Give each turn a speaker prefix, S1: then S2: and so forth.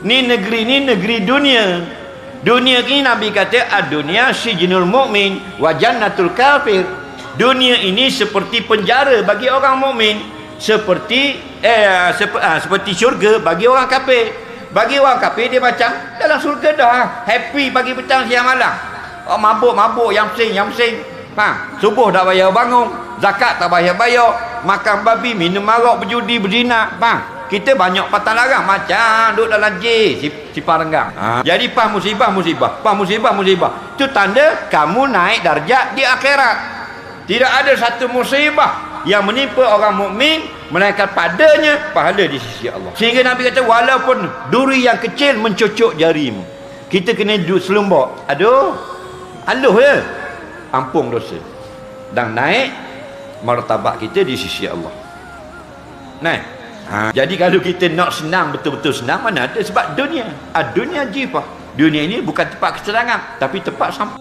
S1: Ni negeri dunia. Dunia ini Nabi kata ad-dunya sijnul mu'min wa jannatul kafir. Dunia ini seperti penjara bagi orang mukmin, seperti syurga bagi orang kafir. Bagi orang kafir dia macam dalam syurga dah, happy pagi petang siang malam. Oh, mabuk yang pusing. Subuh tak bayar bangun, zakat tak bayar, makan babi, minum arak, berjudi, berzina. Kita banyak patah larang macam duduk dalam sipar renggang. Jadi musibah. Itu tanda kamu naik darjat di akhirat. Tidak ada satu musibah yang menimpa orang mukmin melainkan padanya pahala di sisi Allah. Sehingga Nabi kata walaupun duri yang kecil mencocok jarimu, kita kena duduk selumbuk. Aduh, aluh ya, ampun dosa dan naik martabat kita di sisi Allah. Jadi kalau kita nak senang, betul-betul senang, mana ada, sebab dunia. Dunia jifah. Dunia ini bukan tempat kesenangan, tapi tempat sampai.